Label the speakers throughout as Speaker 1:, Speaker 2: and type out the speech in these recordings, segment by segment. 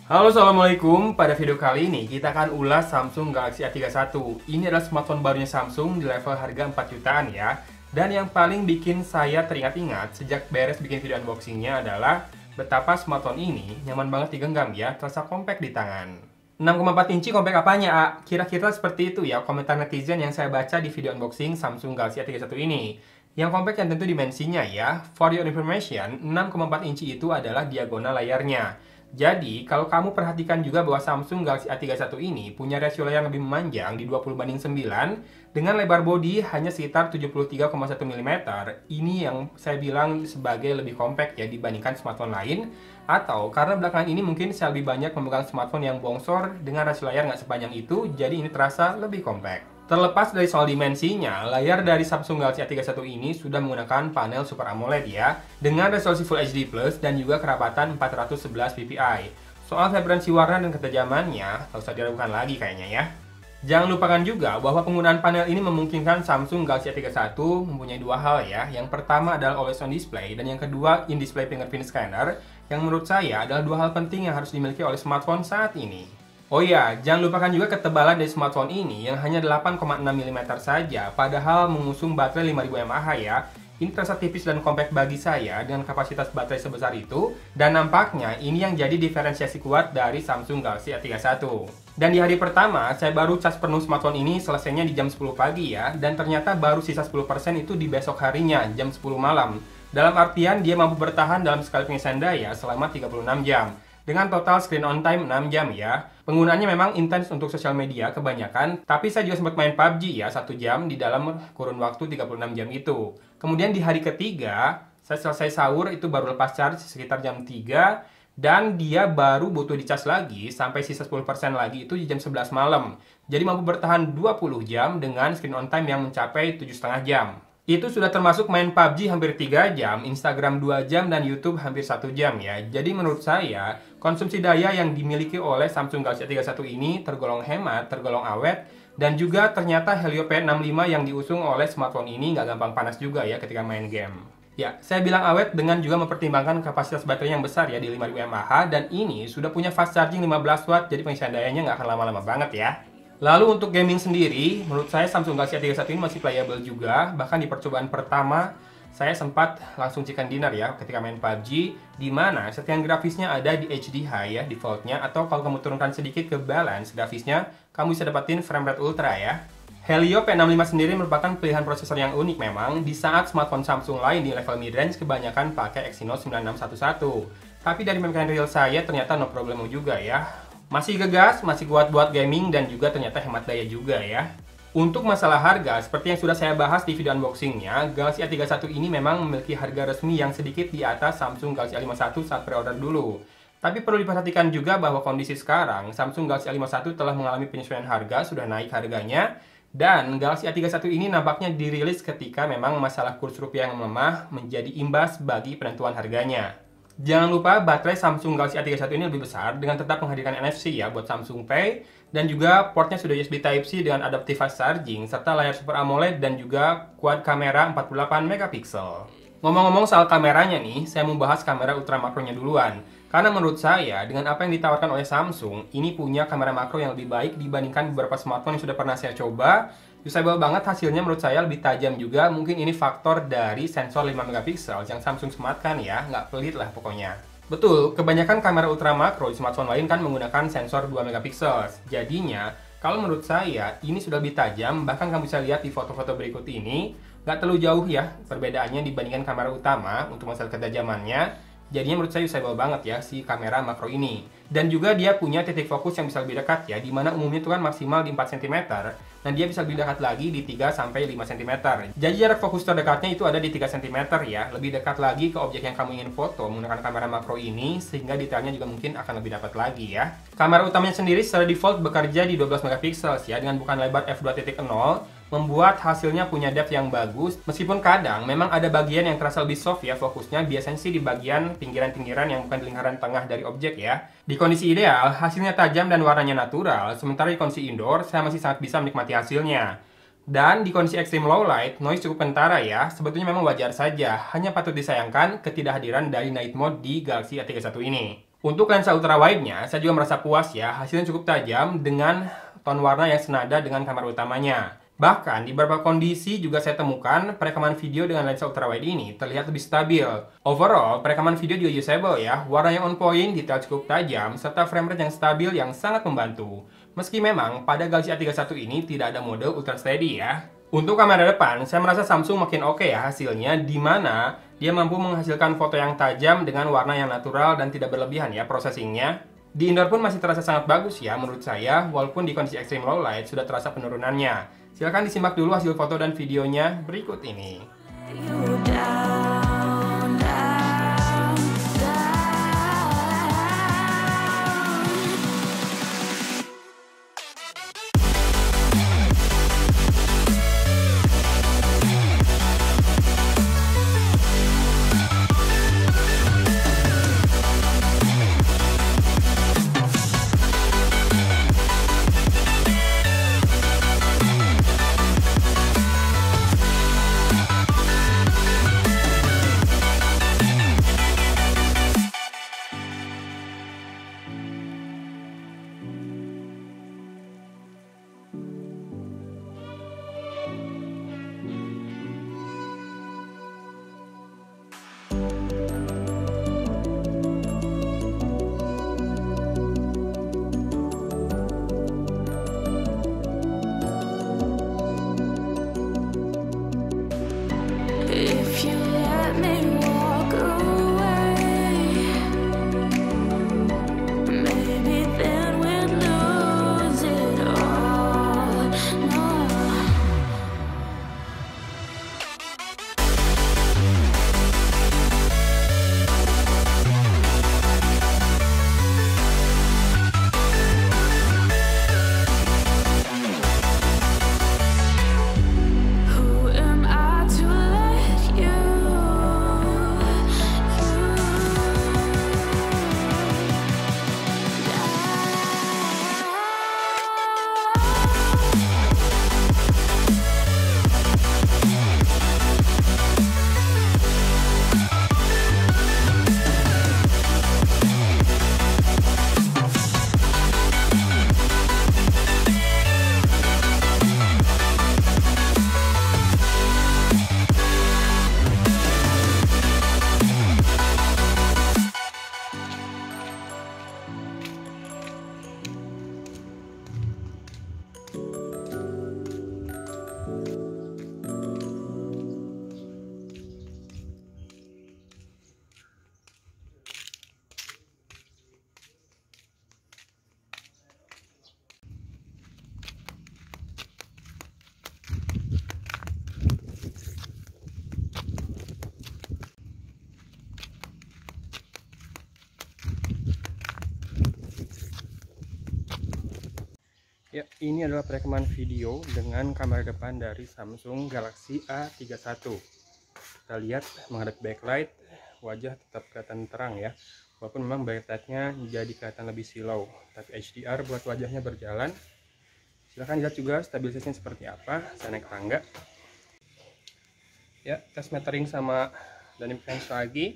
Speaker 1: Halo, Assalamualaikum. Pada video kali ini kita akan ulas Samsung Galaxy A31. Ini adalah smartphone barunya Samsung di level harga 4 jutaan ya. Dan yang paling bikin saya teringat-ingat sejak beres bikin video unboxingnya adalah betapa smartphone ini nyaman banget digenggam ya, terasa compact di tangan. 6,4 inci compact apanya, A? Kira-kira seperti itu ya komentar netizen yang saya baca di video unboxing Samsung Galaxy A31 ini. Yang compact yang tentu dimensinya ya. For your information, 6,4 inci itu adalah diagonal layarnya. Jadi, kalau kamu perhatikan juga bahwa Samsung Galaxy A31 ini punya rasio layar lebih memanjang di 20:9 dengan lebar bodi hanya sekitar 73,1 mm. Ini yang saya bilang sebagai lebih compact ya dibandingkan smartphone lain. Atau karena belakangan ini mungkin saya lebih banyak memegang smartphone yang bongsor dengan rasio layar nggak sepanjang itu, jadi ini terasa lebih compact. Terlepas dari soal dimensinya, layar dari Samsung Galaxy A31 ini sudah menggunakan panel Super AMOLED ya, dengan resolusi Full HD Plus dan juga kerapatan 411 ppi. Soal vibransi warna dan ketajamannya, tak usah diragukan lagi kayaknya ya. Jangan lupakan juga bahwa penggunaan panel ini memungkinkan Samsung Galaxy A31 mempunyai dua hal ya. Yang pertama adalah Always On Display dan yang kedua In-Display Fingerprint Scanner, yang menurut saya adalah dua hal penting yang harus dimiliki oleh smartphone saat ini. Oh ya, jangan lupakan juga ketebalan dari smartphone ini yang hanya 8,6 mm saja, padahal mengusung baterai 5000 mAh ya. Ini terasa tipis dan compact bagi saya dengan kapasitas baterai sebesar itu, dan nampaknya ini yang jadi diferensiasi kuat dari Samsung Galaxy A31. Dan di hari pertama, saya baru cas penuh smartphone ini selesainya di jam 10 pagi ya, dan ternyata baru sisa 10% itu di besok harinya, jam 10 malam. Dalam artian dia mampu bertahan dalam skala pengisian daya selama 36 jam. Dengan total screen on time 6 jam ya. Penggunaannya memang intens untuk sosial media kebanyakan, tapi saya juga sempat main PUBG ya 1 jam di dalam kurun waktu 36 jam itu. Kemudian di hari ketiga, saya selesai sahur itu baru lepas charge sekitar jam 3, dan dia baru butuh dicas lagi sampai sisa 10% lagi itu di jam 11 malam. Jadi mampu bertahan 20 jam dengan screen on time yang mencapai 7,5 jam. Itu sudah termasuk main PUBG hampir 3 jam, Instagram 2 jam, dan YouTube hampir 1 jam ya. Jadi menurut saya, konsumsi daya yang dimiliki oleh Samsung Galaxy A31 ini tergolong hemat, tergolong awet, dan juga ternyata Helio P65 yang diusung oleh smartphone ini nggak gampang panas juga ya ketika main game. Ya, saya bilang awet dengan juga mempertimbangkan kapasitas baterai yang besar ya di 5000 mAh, dan ini sudah punya fast charging 15 watt, jadi pengisian dayanya nggak akan lama-lama banget ya. Lalu untuk gaming sendiri, menurut saya Samsung Galaxy A31 ini masih playable juga. Bahkan di percobaan pertama, saya sempat langsung chicken dinner ya ketika main PUBG, di mana settingan grafisnya ada di HD High ya defaultnya, atau kalau kamu turunkan sedikit ke balance grafisnya, kamu bisa dapetin frame rate ultra ya. Helio P65 sendiri merupakan pilihan prosesor yang unik memang, di saat smartphone Samsung lain di level mid-range kebanyakan pakai Exynos 9611. Tapi dari pemikiran real saya ternyata no problemo juga ya. Masih gegas, masih kuat buat gaming, dan juga ternyata hemat daya juga ya. Untuk masalah harga, seperti yang sudah saya bahas di video unboxingnya, Galaxy A31 ini memang memiliki harga resmi yang sedikit di atas Samsung Galaxy A51 saat pre-order dulu. Tapi perlu diperhatikan juga bahwa kondisi sekarang, Samsung Galaxy A51 telah mengalami penyesuaian harga, sudah naik harganya, dan Galaxy A31 ini nampaknya dirilis ketika memang masalah kurs rupiah yang melemah menjadi imbas bagi penentuan harganya. Jangan lupa baterai Samsung Galaxy A31 ini lebih besar dengan tetap menghadirkan NFC ya buat Samsung Pay, dan juga portnya sudah USB Type-C dengan adaptive fast charging serta layar Super AMOLED dan juga quad kamera 48 megapiksel. Ngomong-ngomong soal kameranya nih, saya mau bahas kamera ultra makronya duluan. Karena menurut saya, dengan apa yang ditawarkan oleh Samsung, ini punya kamera makro yang lebih baik dibandingkan beberapa smartphone yang sudah pernah saya coba. Usable banget hasilnya, menurut saya lebih tajam juga. Mungkin ini faktor dari sensor 5 megapiksel yang Samsung sematkan ya, nggak pelit lah pokoknya. Betul, kebanyakan kamera ultra makro di smartphone lain kan menggunakan sensor 2 megapiksel. Jadinya, kalau menurut saya, ini sudah lebih tajam. Bahkan kamu bisa lihat di foto-foto berikut ini, nggak terlalu jauh ya perbedaannya dibandingkan kamera utama untuk masalah ketajamannya. Jadinya menurut saya usable banget ya si kamera makro ini. Dan juga dia punya titik fokus yang bisa lebih dekat ya, dimana umumnya itu kan maksimal di 4 cm, dan dia bisa lebih dekat lagi di 3-5 cm. Jadi jarak fokus terdekatnya itu ada di 3 cm ya, lebih dekat lagi ke objek yang kamu ingin foto menggunakan kamera makro ini, sehingga detailnya juga mungkin akan lebih dapat lagi ya. Kamera utamanya sendiri secara default bekerja di 12 megapiksel ya, dengan bukan lebar f2.0, membuat hasilnya punya depth yang bagus, meskipun kadang memang ada bagian yang terasa lebih soft ya fokusnya, biasanya sih di bagian pinggiran-pinggiran yang bukan di lingkaran tengah dari objek ya. Di kondisi ideal, hasilnya tajam dan warnanya natural, sementara di kondisi indoor, saya masih sangat bisa menikmati hasilnya. Dan di kondisi extreme low light, noise cukup kentara ya. Sebetulnya memang wajar saja, hanya patut disayangkan ketidakhadiran dari night mode di Galaxy A31 ini. Untuk lensa ultrawide-nya, saya juga merasa puas ya, hasilnya cukup tajam dengan tone warna yang senada dengan kamera utamanya. Bahkan di beberapa kondisi juga saya temukan perekaman video dengan lensa ultrawide ini terlihat lebih stabil. Overall, perekaman video juga usable ya, warna yang on point, detail cukup tajam, serta frame rate yang stabil yang sangat membantu. Meski memang pada Galaxy A31 ini tidak ada mode ultra steady ya. Untuk kamera depan, saya merasa Samsung makin oke ya hasilnya, di mana dia mampu menghasilkan foto yang tajam dengan warna yang natural dan tidak berlebihan ya processingnya. Di indoor pun masih terasa sangat bagus ya menurut saya, walaupun di kondisi extreme low light sudah terasa penurunannya. Silahkan disimak dulu hasil foto dan videonya berikut ini. Ya, ini adalah perekaman video dengan kamera depan dari Samsung Galaxy A31. Kita lihat menghadap backlight, wajah tetap kelihatan terang ya. Walaupun memang backlightnya jadi kelihatan lebih silau, tapi HDR buat wajahnya berjalan. Silahkan lihat juga stabilisasinya seperti apa. Saya naik tangga. Ya, tes metering sama dynamic range lagi.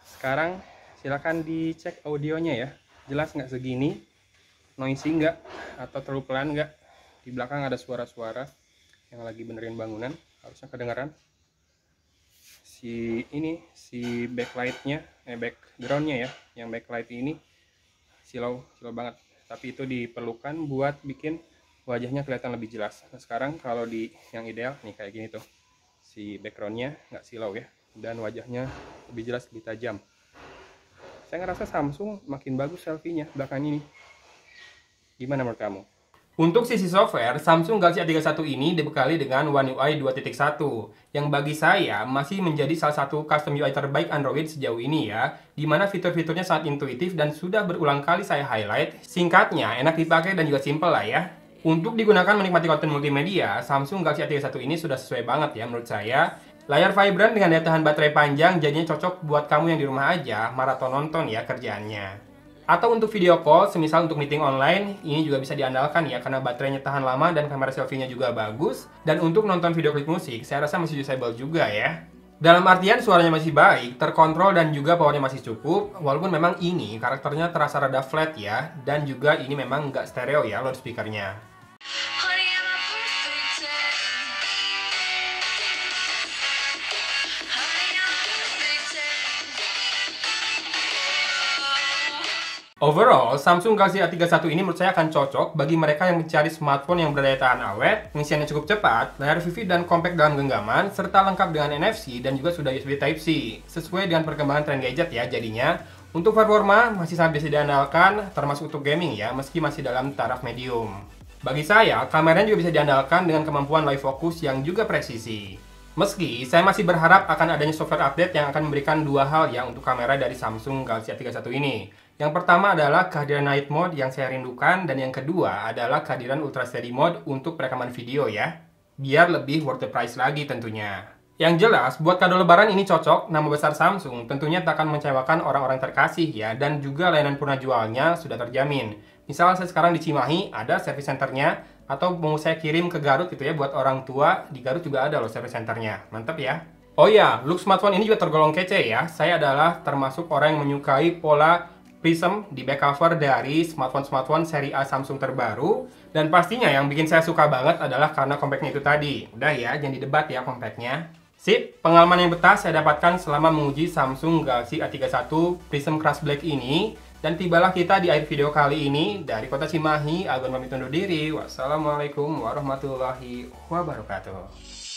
Speaker 1: Sekarang silahkan dicek audionya ya. Jelas nggak segini? Noisy nggak? Atau terlalu pelan nggak? Di belakang ada suara-suara yang lagi benerin bangunan, harusnya kedengaran. Si backlightnya, backgroundnya ya, yang backlight ini silau banget. Tapi itu diperlukan buat bikin wajahnya kelihatan lebih jelas. Nah sekarang kalau di yang ideal nih kayak gini tuh, si backgroundnya nggak silau ya, dan wajahnya lebih jelas, lebih tajam. Saya ngerasa Samsung makin bagus selfie-nya belakang ini. Gimana menurut kamu? Untuk sisi software, Samsung Galaxy A31 ini dibekali dengan One UI 2.1 yang bagi saya masih menjadi salah satu custom UI terbaik Android sejauh ini ya, dimana fitur-fiturnya sangat intuitif dan sudah berulang kali saya highlight. Singkatnya, enak dipakai dan juga simple lah ya. Untuk digunakan menikmati konten multimedia, Samsung Galaxy A31 ini sudah sesuai banget ya menurut saya. Layar vibrant dengan daya tahan baterai panjang jadinya cocok buat kamu yang di rumah aja maraton nonton ya kerjaannya. Atau untuk video call, semisal untuk meeting online, ini juga bisa diandalkan ya, karena baterainya tahan lama dan kamera selfie-nya juga bagus. Dan untuk nonton video klip musik, saya rasa masih usable juga ya. Dalam artian suaranya masih baik, terkontrol dan juga powernya masih cukup. Walaupun memang ini karakternya terasa rada flat ya, dan juga ini memang nggak stereo ya loudspeakernya. Overall, Samsung Galaxy A31 ini menurut saya akan cocok bagi mereka yang mencari smartphone yang berdaya tahan awet, pengisiannya cukup cepat, layar vivid dan compact dalam genggaman, serta lengkap dengan NFC dan juga sudah USB Type-C. Sesuai dengan perkembangan tren gadget ya jadinya. Untuk performa masih sangat bisa diandalkan, termasuk untuk gaming ya, meski masih dalam taraf medium. Bagi saya, kameranya juga bisa diandalkan dengan kemampuan live focus yang juga presisi. Meski saya masih berharap akan adanya software update yang akan memberikan dua hal ya untuk kamera dari Samsung Galaxy A31 ini. Yang pertama adalah kehadiran Night Mode yang saya rindukan, dan yang kedua adalah kehadiran Ultra Steady Mode untuk perekaman video ya. Biar lebih worth the price lagi tentunya. Yang jelas, buat kado lebaran ini cocok, nama besar Samsung tentunya tak akan mengecewakan orang-orang terkasih ya, dan juga layanan purna jualnya sudah terjamin. Misal saya sekarang di Cimahi, ada service centernya, atau mau saya kirim ke Garut gitu ya, buat orang tua, di Garut juga ada loh service centernya. Mantap ya. Oh iya, look smartphone ini juga tergolong kece ya. Saya adalah termasuk orang yang menyukai pola prism di back cover dari smartphone seri A Samsung terbaru. Dan pastinya yang bikin saya suka banget adalah karena compactnya itu tadi. Udah ya, jangan didebat ya compactnya. Sip, pengalaman yang betah saya dapatkan selama menguji Samsung Galaxy A31 Prism Crush Black ini. Dan tibalah kita di akhir video kali ini. Dari kota Cimahi, Agun pamit undur diri. Wassalamualaikum warahmatullahi wabarakatuh.